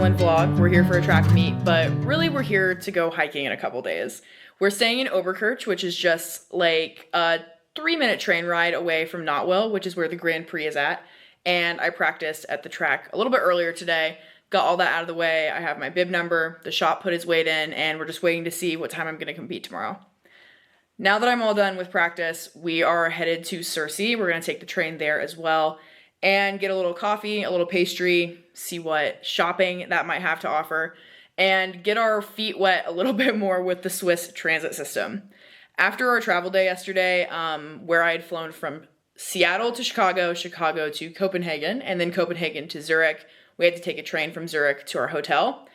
Switzerland vlog. We're here for a track meet, but really we're here to go hiking in a couple days. We're staying in Oberkirch, which is just like a 3-minute train ride away from Nottwil, which is where the Grand Prix is at. And I practiced at the track a little bit earlier today, got all that out of the way. I have my bib number, the shop put his weight in, and we're just waiting to see what time I'm gonna compete tomorrow. Now that I'm all done with practice, we are headed to Cersei. We're gonna take the train there as well and get a little coffee, a little pastry, see what shopping that might have to offer, and get our feet wet a little bit more with the Swiss transit system. After our travel day yesterday, where I had flown from Seattle to Chicago, Chicago to Copenhagen, and then Copenhagen to Zurich, we had to take a train from Zurich to our hotel.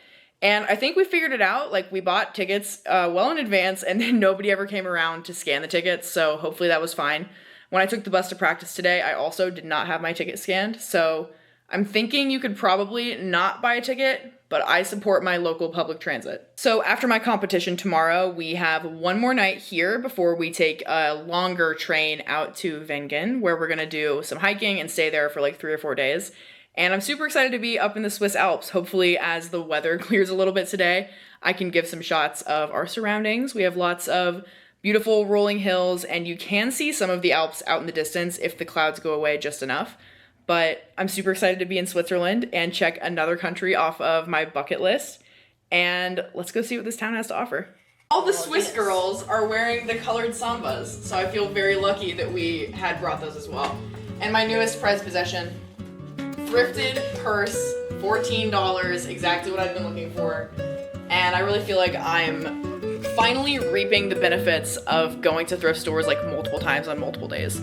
And I think we figured it out. Like, we bought tickets well in advance, and then nobody ever came around to scan the tickets, so hopefully that was fine. When I took the bus to practice today, I also did not have my ticket scanned, so I'm thinking you could probably not buy a ticket, but I support my local public transit. So after my competition tomorrow, we have one more night here before we take a longer train out to Wengen, where we're gonna do some hiking and stay there for like 3 or 4 days. And I'm super excited to be up in the Swiss Alps. Hopefully, as the weather clears a little bit today, I can give some shots of our surroundings. We have lots of beautiful rolling hills, and you can see some of the Alps out in the distance if the clouds go away just enough. But I'm super excited to be in Switzerland and check another country off of my bucket list. And let's go see what this town has to offer. All the Swiss girls are wearing the colored sambas, so I feel very lucky that we had brought those as well. And my newest prized possession, thrifted purse, $14, exactly what I've been looking for. And I really feel like I'm finally reaping the benefits of going to thrift stores like multiple times on multiple days.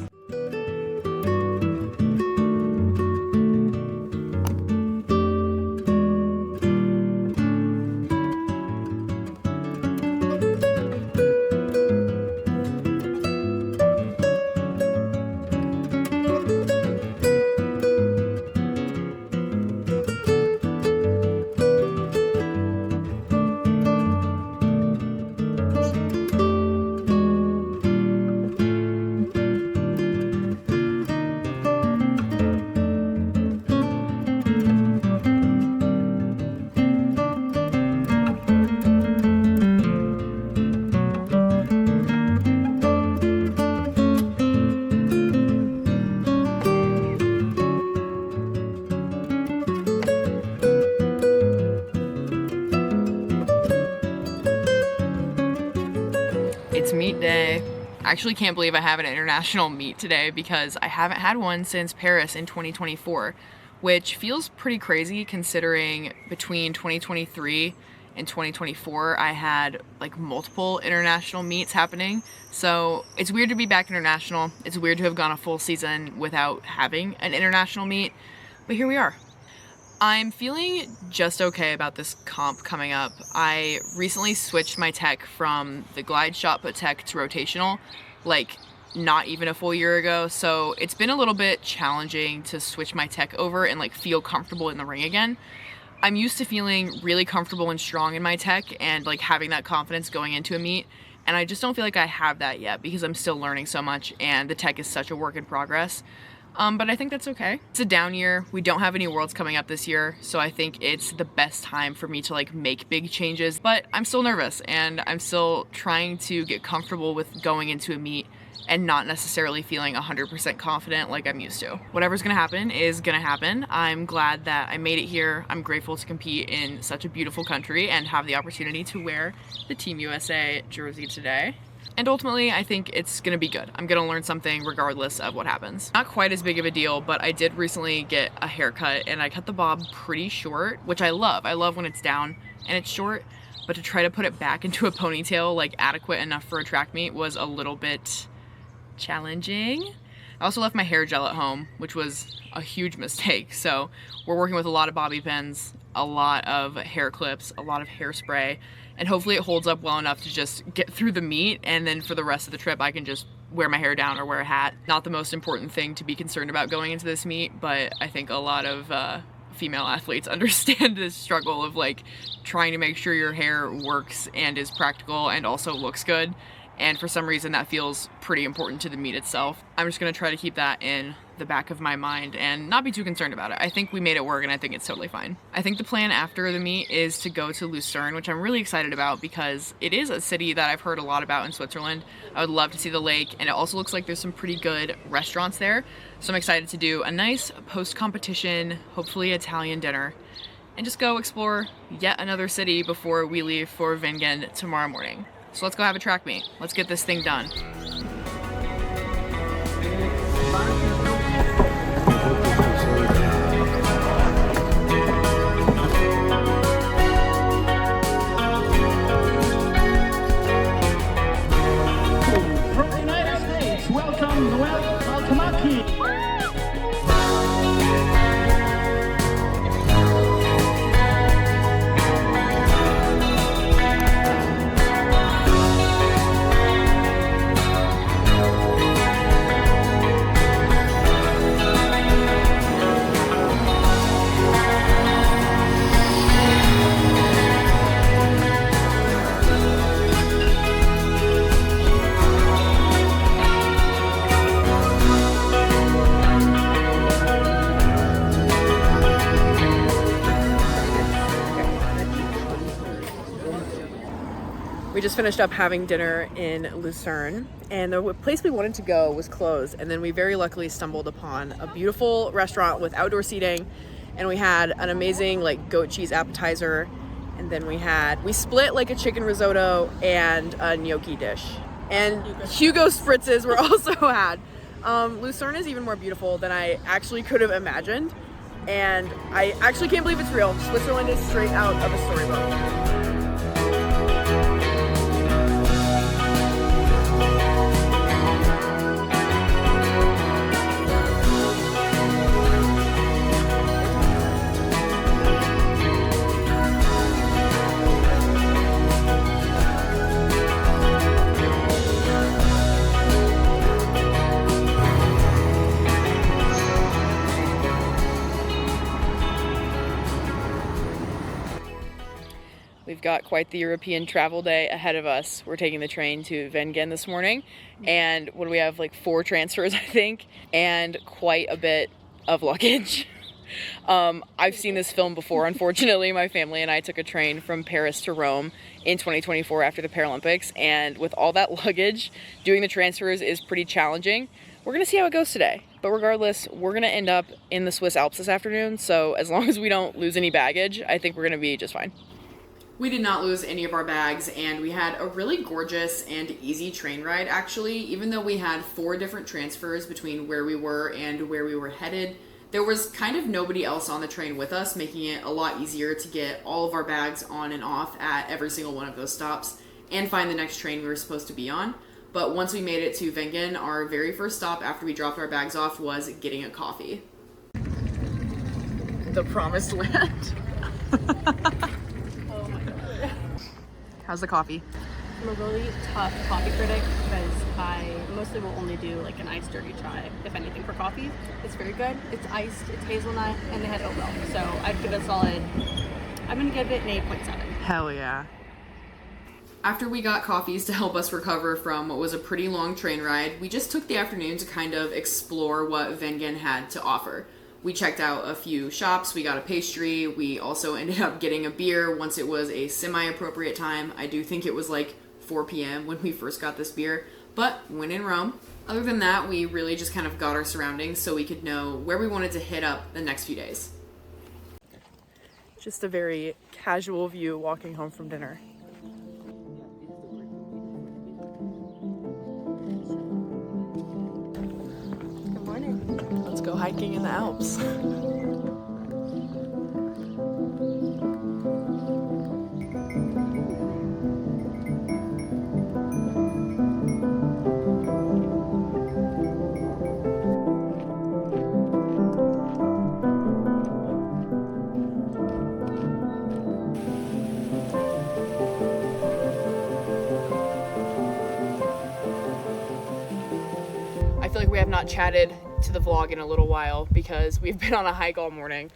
It's meet day. I actually can't believe I have an international meet today because I haven't had one since Paris in 2024, which feels pretty crazy considering between 2023 and 2024 I had like multiple international meets happening. So it's weird to be back international. It's weird to have gone a full season without having an international meet, but here we are. I'm feeling just okay about this comp coming up. I recently switched my tech from the glide shot put tech to rotational, like not even a full year ago. So it's been a little bit challenging to switch my tech over and like feel comfortable in the ring again. I'm used to feeling really comfortable and strong in my tech and like having that confidence going into a meet. And I just don't feel like I have that yet because I'm still learning so much and the tech is such a work in progress. But I think that's okay. It's a down year. We don't have any worlds coming up this year, so I think it's the best time for me to like make big changes, but I'm still nervous and I'm still trying to get comfortable with going into a meet and not necessarily feeling 100% confident like I'm used to. Whatever's gonna happen is gonna happen. I'm glad that I made it here. I'm grateful to compete in such a beautiful country and have the opportunity to wear the Team USA jersey today. And ultimately, I think it's gonna be good. I'm gonna learn something regardless of what happens. Not quite as big of a deal, but I did recently get a haircut and I cut the bob pretty short, which I love. I love when it's down and it's short, but to try to put it back into a ponytail, like adequate enough for a track meet, was a little bit challenging. I also left my hair gel at home, which was a huge mistake. So we're working with a lot of bobby pins, a lot of hair clips, a lot of hairspray, and hopefully it holds up well enough to just get through the meet, and then for the rest of the trip I can just wear my hair down or wear a hat. Not the most important thing to be concerned about going into this meet, but I think a lot of female athletes understand this struggle of like trying to make sure your hair works and is practical and also looks good. and for some reason that feels pretty important to the meet itself. I'm just gonna try to keep that in the back of my mind and not be too concerned about it. I think we made it work and I think it's totally fine. I think the plan after the meet is to go to Lucerne, which I'm really excited about because it is a city that I've heard a lot about in Switzerland. I would love to see the lake, and it also looks like there's some pretty good restaurants there. So I'm excited to do a nice post-competition, hopefully Italian dinner, and just go explore yet another city before we leave for Wengen tomorrow morning. So let's go have a track meet. Let's get this thing done. From the United States, welcome Nottwil Grand Prix. We just finished up having dinner in Lucerne, and the place we wanted to go was closed, and then we very luckily stumbled upon a beautiful restaurant with outdoor seating, and we had an amazing like goat cheese appetizer, and then we split like a chicken risotto and a gnocchi dish, and Hugo spritzes were also had. Lucerne is even more beautiful than I actually could have imagined, and I actually can't believe it's real. Switzerland is straight out of a storybook. We've got quite the European travel day ahead of us. We're taking the train to Wengen this morning, and what do we have, like 4 transfers I think, and quite a bit of luggage. I've seen this film before. Unfortunately, my family and I took a train from Paris to Rome in 2024 after the Paralympics, and with all that luggage, doing the transfers is pretty challenging. We're gonna see how it goes today, but regardless, we're gonna end up in the Swiss Alps this afternoon, so as long as we don't lose any baggage, I think we're gonna be just fine. We did not lose any of our bags, and we had a really gorgeous and easy train ride actually. Even though we had 4 different transfers between where we were and where we were headed, there was kind of nobody else on the train with us, making it a lot easier to get all of our bags on and off at every single one of those stops and find the next train we were supposed to be on. But once we made it to Wengen, our very first stop after we dropped our bags off was getting a coffee. The promised land. How's the coffee? I'm a really tough coffee critic because I mostly will only do like an iced dirty chai, if anything, for coffee. It's very good. It's iced, it's hazelnut, and they had oat milk. So I'd give it a solid, I'm gonna give it an 8.7. Hell yeah. After we got coffees to help us recover from what was a pretty long train ride, we just took the afternoon to kind of explore what Wengen had to offer. We checked out a few shops, we got a pastry, we also ended up getting a beer once it was a semi-appropriate time. I do think it was like 4 p.m. when we first got this beer, but when in Rome. Other than that, we really just kind of got our surroundings so we could know where we wanted to hit up the next few days. Just a very casual view walking home from dinner. Good morning. Let's go hiking in the Alps. I feel like we have not chatted to the vlog in a little while because we've been on a hike all morning.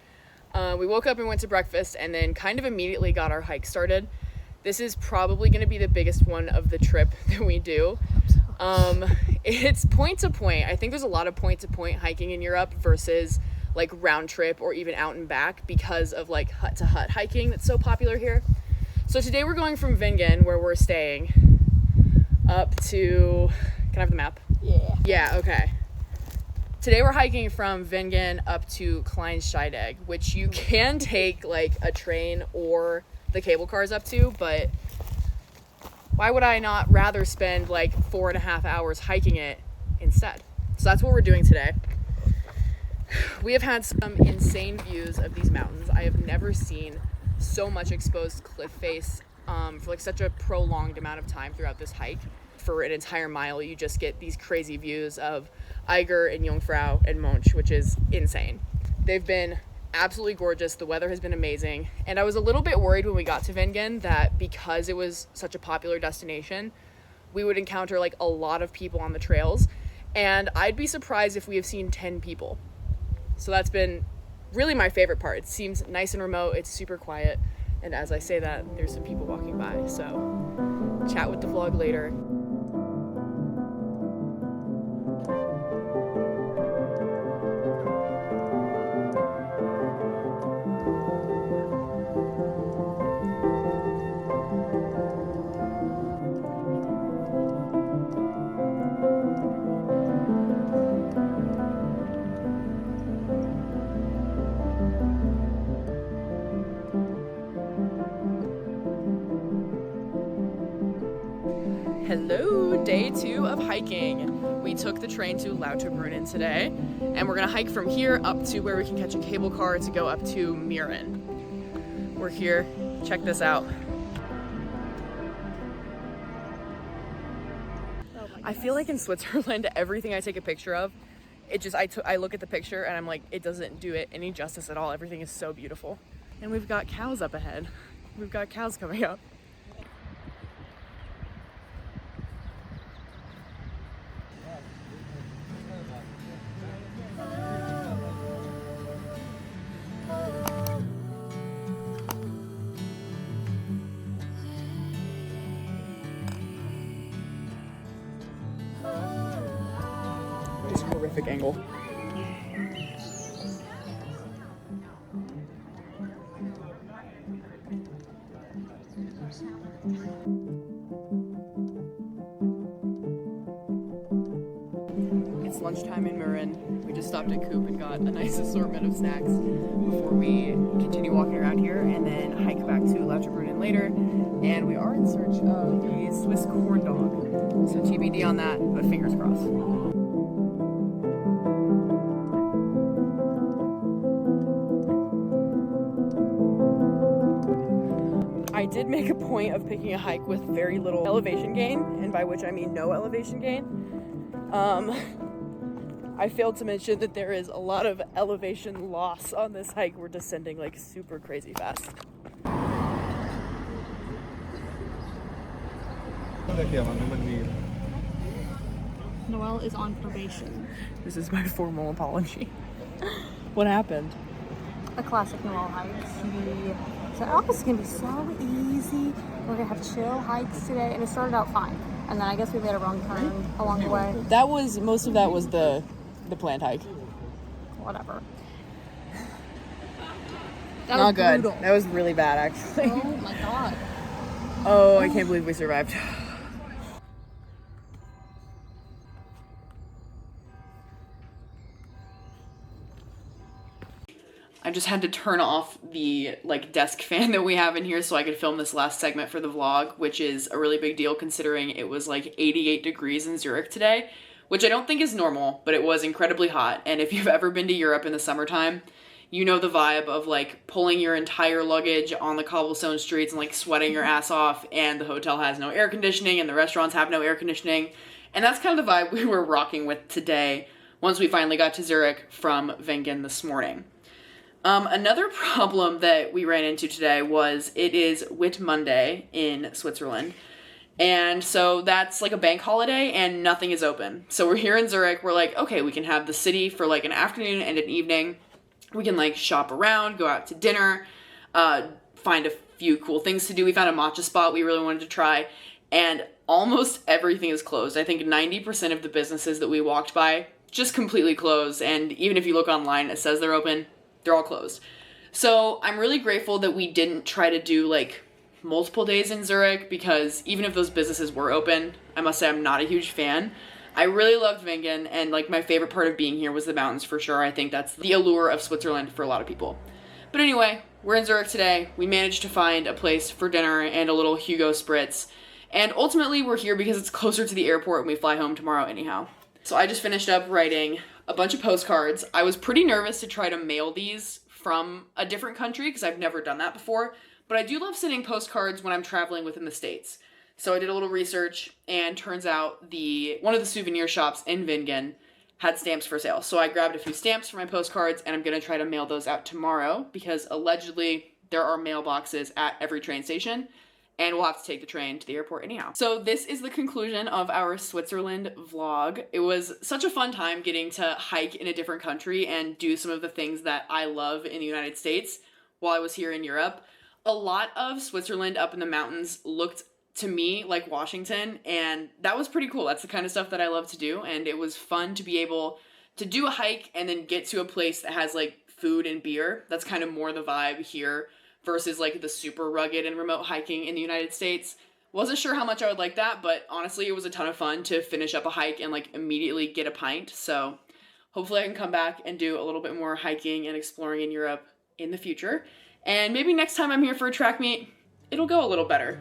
We woke up and went to breakfast and then kind of immediately got our hike started. This is probably going to be the biggest one of the trip that we do. It's point to point. I think there's a lot of point to point hiking in Europe versus like round trip or even out and back because of like hut to hut hiking that's so popular here. So today we're going from Vingen, where we're staying, up to, can I have the map? Yeah. Yeah, okay. Today we're hiking from Vingen up to Kleinscheidegg, which you can take like a train or the cable cars up to, but why would I not rather spend like 4.5 hours hiking it instead? So that's what we're doing today. We have had some insane views of these mountains. I have never seen so much exposed cliff face for like such a prolonged amount of time throughout this hike. For an entire mile, you just get these crazy views of Eiger and Jungfrau and Monch, which is insane. They've been absolutely gorgeous. The weather has been amazing. And I was a little bit worried when we got to Vingen that because it was such a popular destination, we would encounter like a lot of people on the trails. And I'd be surprised if we have seen 10 people. So that's been really my favorite part. It seems nice and remote. It's super quiet. And as I say that, there's some people walking by. So chat with the vlog later. Hello, day 2 of hiking. We took the train to Lauterbrunnen today, and we're gonna hike from here up to where we can catch a cable car to go up to Mürren. We're here, check this out. I feel like in Switzerland, everything I take a picture of, I look at the picture and I'm like, it doesn't do it any justice at all. Everything is so beautiful. And we've got cows up ahead. We've got cows coming up. This horrific angle. It's lunchtime in Mürren. We just stopped at Coop and got a nice assortment of snacks before we continue walking around here and then hike back to Lauterbrunnen later. And we are in search of the Swiss corn dog. So TBD on that, but fingers crossed. I did make a point of picking a hike with very little elevation gain, and by which I mean no elevation gain. I failed to mention that there is a lot of elevation loss on this hike. We're descending like super crazy fast. Noelle is on probation. This is my formal apology. What happened? A classic Noelle hike. She said, oh, this is going to be so easy. We're going to have chill hikes today. And it started out fine. And then I guess we made a wrong turn along the way. Most of that was the planned hike. Whatever. Not good. Brutal. That was really bad, actually. Oh my god. Oh, I can't believe we survived. I just had to turn off the desk fan that we have in here so I could film this last segment for the vlog, which is a really big deal considering it was like 88 degrees in Zurich today, which I don't think is normal, but it was incredibly hot. And if you've ever been to Europe in the summertime, you know the vibe of like pulling your entire luggage on the cobblestone streets and like sweating your ass off, and the hotel has no air conditioning and the restaurants have no air conditioning. And that's kind of the vibe we were rocking with today once we finally got to Zurich from Vingen this morning. Another problem that we ran into today was it is Whit Monday in Switzerland. And so that's like a bank holiday and nothing is open. So we're here in Zurich. We're like, okay, we can have the city for like an afternoon and an evening. We can like shop around, go out to dinner, find a few cool things to do. We found a matcha spot we really wanted to try, and almost everything is closed. I think 90% of the businesses that we walked by just completely closed, and even if you look online, it says they're open, they're all closed. So I'm really grateful that we didn't try to do like multiple days in Zurich, because even if those businesses were open, I must say I'm not a huge fan. I really loved Wengen, and like my favorite part of being here was the mountains for sure. I think that's the allure of Switzerland for a lot of people. But anyway, we're in Zurich today. We managed to find a place for dinner and a little Hugo Spritz. And ultimately we're here because it's closer to the airport and we fly home tomorrow anyhow. So I just finished up writing a bunch of postcards. I was pretty nervous to try to mail these from a different country because I've never done that before. But I do love sending postcards when I'm traveling within the States. So I did a little research, and turns out one of the souvenir shops in Wengen had stamps for sale. So I grabbed a few stamps for my postcards, and I'm going to try to mail those out tomorrow because allegedly there are mailboxes at every train station, and we'll have to take the train to the airport anyhow. So this is the conclusion of our Switzerland vlog. It was such a fun time getting to hike in a different country and do some of the things that I love in the United States while I was here in Europe. A lot of Switzerland up in the mountains looked to me like Washington, and that was pretty cool. That's the kind of stuff that I love to do, and it was fun to be able to do a hike and then get to a place that has like food and beer. That's kind of more the vibe here versus like the super rugged and remote hiking in the United States. Wasn't sure how much I would like that, but honestly it was a ton of fun to finish up a hike and like immediately get a pint. So hopefully I can come back and do a little bit more hiking and exploring in Europe in the future. And maybe next time I'm here for a track meet, it'll go a little better.